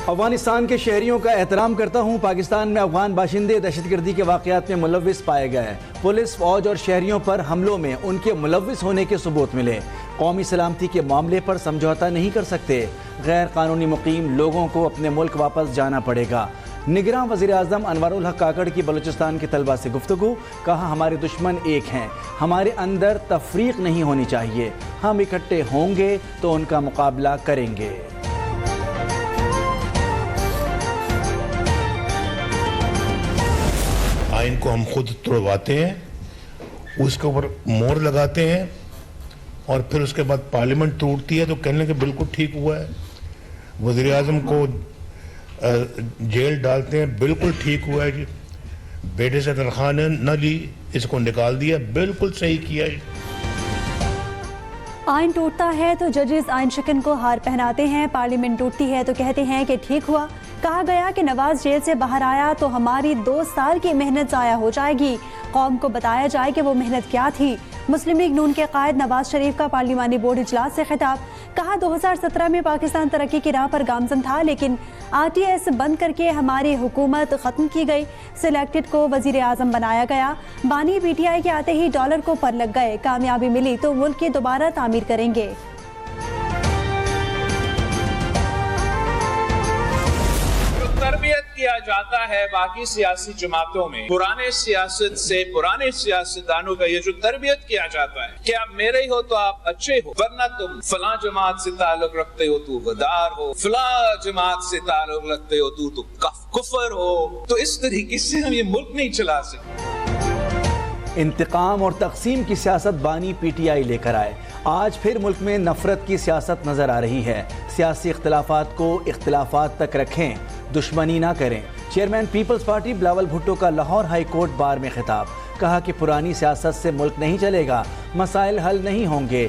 افغانستان کے شہریوں کا احترام کرتا ہوں. پاکستان میں افغان باشندے دہشت گردی کے واقعات میں ملوث پائے گئے. پولیس، فوج اور شہریوں پر حملوں میں ان کے ملوث ہونے کے ثبوت ملے. قومی سلامتی کے معاملے پر سمجھوتا نہیں کر سکتے. غیر قانونی مقیم لوگوں کو اپنے ملک واپس جانا پڑے گا. نگراں وزیر اعظم انوار الحق کاکڑ کی بلوچستان کے طلبہ سے گفتگو. کہا ہمارے دشمن ایک ہیں، ہمارے اندر تفریق نہیں ہونی چاہیے. ہم اکٹھے ہوں گے تو ان کا مقابلہ کریں گے. آئین کو ہم خود توڑواتے ہیں، اس کے اوپر مہر لگاتے ہیں اور پھر اس کے بعد پارلیمنٹ ٹوٹتی ہے تو کہنے کہ بالکل ٹھیک ہوا ہے. وزیر اعظم کو جیل ڈالتے ہیں، بالکل ٹھیک ہوا ہے جی. بیٹے سے تنخواہ نہ لی، اس کو نکال دیا، بالکل صحیح کیا جی. آئین ٹوٹتا ہے تو ججز آئین شکن کو ہار پہناتے ہیں. پارلیمنٹ ٹوٹتی ہے تو کہتے ہیں کہ ٹھیک ہوا. کہا گیا کہ نواز جیل سے باہر آیا تو ہماری 2 سال کی محنت ضائع ہو جائے گی. قوم کو بتایا جائے کہ وہ محنت کیا تھی. مسلم لیگ نون کے قائد نواز شریف کا پارلیمانی بورڈ اجلاس سے خطاب. کہا 2017 میں پاکستان ترقی کی راہ پر گامزن تھا، لیکن RTS بند کر کے ہماری حکومت ختم کی گئی. سلیکٹڈ کو وزیر اعظم بنایا گیا. بانی PTI کے آتے ہی ڈالر کو پر لگ گئے. کامیابی ملی تو ملک کی دوبارہ تعمیر کریں گے. تربیت کیا جاتا ہے باقی سیاسی جماعتوں میں، پرانے سیاست سے، پرانے سیاستدانوں کا یہ جو تربیت کیا جاتا ہے کہ آپ میرے ہی ہو تو آپ اچھے ہو، ورنہ تم فلاں جماعت سے تعلق رکھتے ہو تو غدار ہو، فلاں جماعت سے تعلق رکھتے ہو تو کفر ہو. تو اس طریقے سے ہم یہ ملک نہیں چلا سکتے. انتقام اور تقسیم کی سیاست بانی PTI لے کر آئے. آج پھر ملک میں نفرت کی سیاست نظر آ رہی ہے. سیاسی اختلافات کو اختلافات تک رکھیں، دشمنی نہ کریں. چیئرمین پیپلز پارٹی بلاول بھٹو کا لاہور ہائی کورٹ بار میں خطاب. کہا کہ پرانی سیاست سے ملک نہیں چلے گا، مسائل حل نہیں ہوں گے.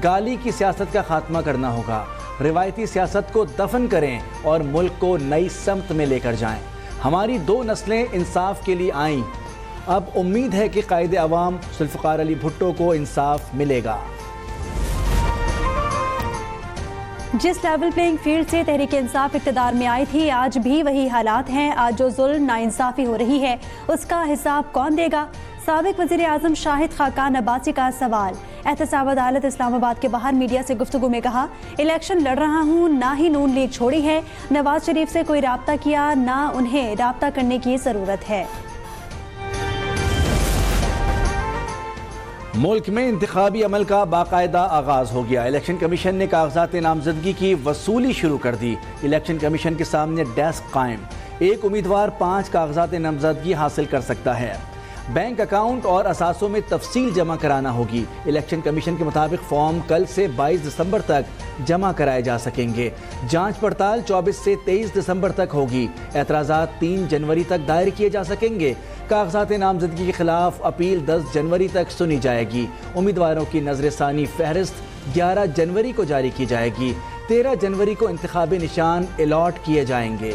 گالی کی سیاست کا خاتمہ کرنا ہوگا. روایتی سیاست کو دفن کریں اور ملک کو نئی سمت میں لے کر جائیں. ہماری 2 نسلیں انصاف کے لیے آئیں. اب امید ہے کہ قائد عوام ذوالفقار علی بھٹو کو انصاف ملے گا. جس لیول پلینگ فیلڈ سے تحریک انصاف اقتدار میں آئی تھی، آج بھی وہی حالات ہیں. آج جو ظلم، ناانصافی ہو رہی ہے، اس کا حساب کون دے گا؟ سابق وزیر اعظم شاہد خاقان عباسی کا سوال. احتساب عدالت اسلام آباد کے باہر میڈیا سے گفتگو میں کہا، الیکشن لڑ رہا ہوں، نہ ہی نون لیگ چھوڑی ہے. نواز شریف سے کوئی رابطہ کیا، نہ انہیں رابطہ کرنے کی ضرورت ہے. ملک میں انتخابی عمل کا باقاعدہ آغاز ہو گیا. الیکشن کمیشن نے کاغذات نامزدگی کی وصولی شروع کر دی. الیکشن کمیشن کے سامنے ڈیسک قائم. ایک امیدوار 5 کاغذات نامزدگی حاصل کر سکتا ہے. بینک اکاؤنٹ اور اثاثوں میں تفصیل جمع کرانا ہوگی. الیکشن کمیشن کے مطابق فارم کل سے 22 دسمبر تک جمع کرائے جا سکیں گے. جانچ پڑتال 24 سے 23 دسمبر تک ہوگی. اعتراضات 3 جنوری تک دائر کیے جا سکیں گے. کاغذات نامزدگی کے خلاف اپیل 10 جنوری تک سنی جائے گی. امیدواروں کی نظر ثانی فہرست 11 جنوری کو جاری کی جائے گی. 13 جنوری کو انتخابی نشان الاٹ کیے جائیں گے.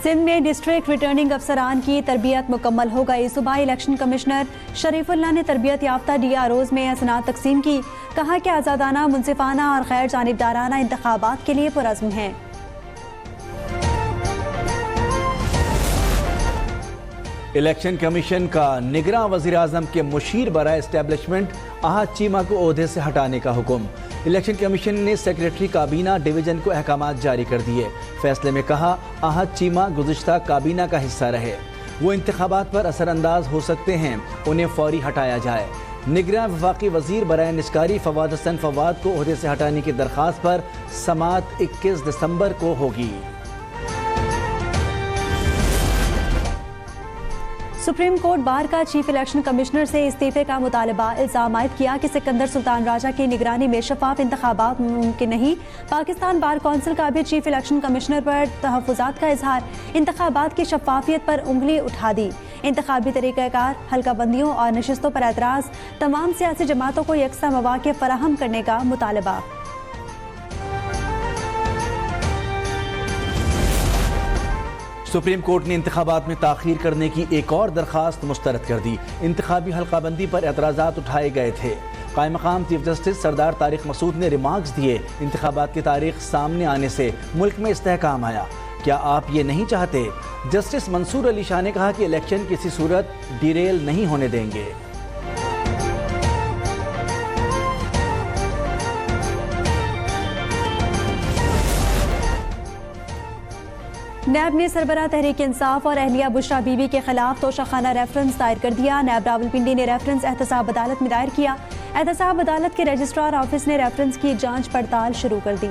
سندھ میں ڈسٹرکٹ ریٹرننگ افسران کی تربیت مکمل ہو گئی. صبح الیکشن کمشنر شریف اللہ نے تربیت یافتہ DROز میں اسناد تقسیم کی. کہا کہ آزادانہ، منصفانہ اور غیر جانبدارانہ انتخابات کے لیے پرعزم ہیں. الیکشن کمیشن کا نگراں وزیر اعظم کے مشیر برائے اسٹیبلشمنٹ احد چیمہ کو عہدے سے ہٹانے کا حکم. الیکشن کمیشن نے سیکریٹری کابینہ ڈویژن کو احکامات جاری کر دیے. فیصلے میں کہا احد چیمہ گزشتہ کابینہ کا حصہ رہے، وہ انتخابات پر اثر انداز ہو سکتے ہیں، انہیں فوری ہٹایا جائے. نگراں وفاقی وزیر برائے نجکاری فواد حسن فواد کو عہدے سے ہٹانے کی درخواست پر سماعت 21 دسمبر کو ہوگی. سپریم کورٹ بار کا چیف الیکشن کمشنر سے استعفے کا مطالبہ. الزام عائد کیا کہ سکندر سلطان راجہ کی نگرانی میں شفاف انتخابات ممکن نہیں. پاکستان بار کونسل کا بھی چیف الیکشن کمشنر پر تحفظات کا اظہار. انتخابات کی شفافیت پر انگلی اٹھا دی. انتخابی طریقہ کار، حلقہ بندیوں اور نشستوں پر اعتراض. تمام سیاسی جماعتوں کو یکساں مواقع فراہم کرنے کا مطالبہ. سپریم کورٹ نے انتخابات میں تاخیر کرنے کی ایک اور درخواست مسترد کر دی. انتخابی حلقہ بندی پر اعتراضات اٹھائے گئے تھے. قائم مقام چیف جسٹس سردار طارق مسعود نے ریمارکس دیے. انتخابات کی تاریخ سامنے آنے سے ملک میں استحکام آیا. کیا آپ یہ نہیں چاہتے؟ جسٹس منصور علی شاہ نے کہا کہ الیکشن کسی صورت ڈیریل نہیں ہونے دیں گے. نیب نے سربراہ تحریک انصاف اور اہلیہ بشرا بی بی کے خلاف توشخانہ ریفرنس دائر کر دیا. نیب راولپنڈی نے ریفرنس احتساب عدالت میں دائر کیا. احتساب عدالت کے رجسٹرار آفس نے ریفرنس کی جانچ پڑتال شروع کر دی.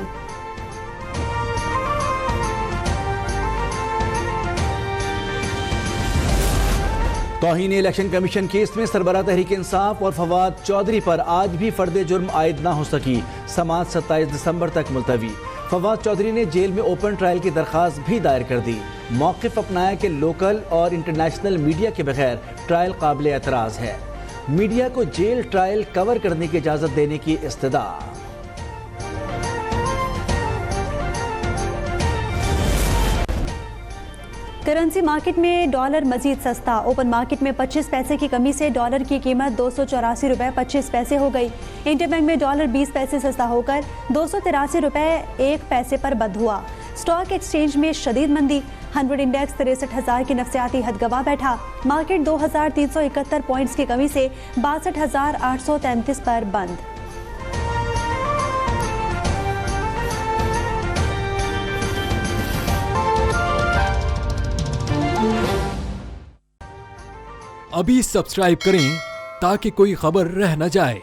توہین الیکشن کمیشن کیس میں سربراہ تحریک انصاف اور فواد چودھری پر آج بھی فرد جرم عائد نہ ہو سکی. سماعت 27 دسمبر تک ملتوی. فواد چودھری نے جیل میں اوپن ٹرائل کی درخواست بھی دائر کر دی. موقف اپنایا کہ لوکل اور انٹرنیشنل میڈیا کے بغیر ٹرائل قابل اعتراض ہے. میڈیا کو جیل ٹرائل کور کرنے کی اجازت دینے کی استدعا. کرنسی مارکیٹ میں ڈالر مزید سستا. اوپن مارکیٹ میں 25 پیسے کی کمی سے ڈالر کی قیمت 284 روپے 25 پیسے ہو گئی. انٹر بینک میں ڈالر 20 پیسے سستا ہو کر 283 روپے 1 پیسے پر بند ہوا. اسٹاک ایکسچینج میں شدید مندی. 100 انڈیکس 63,000 کی نفسیاتی حد گواہ بیٹھا. مارکیٹ 2,371 پوائنٹس کی کمی سے 62,833 پر بند. ابھی سبسکرائب کریں تاکہ کوئی خبر رہ نہ جائے.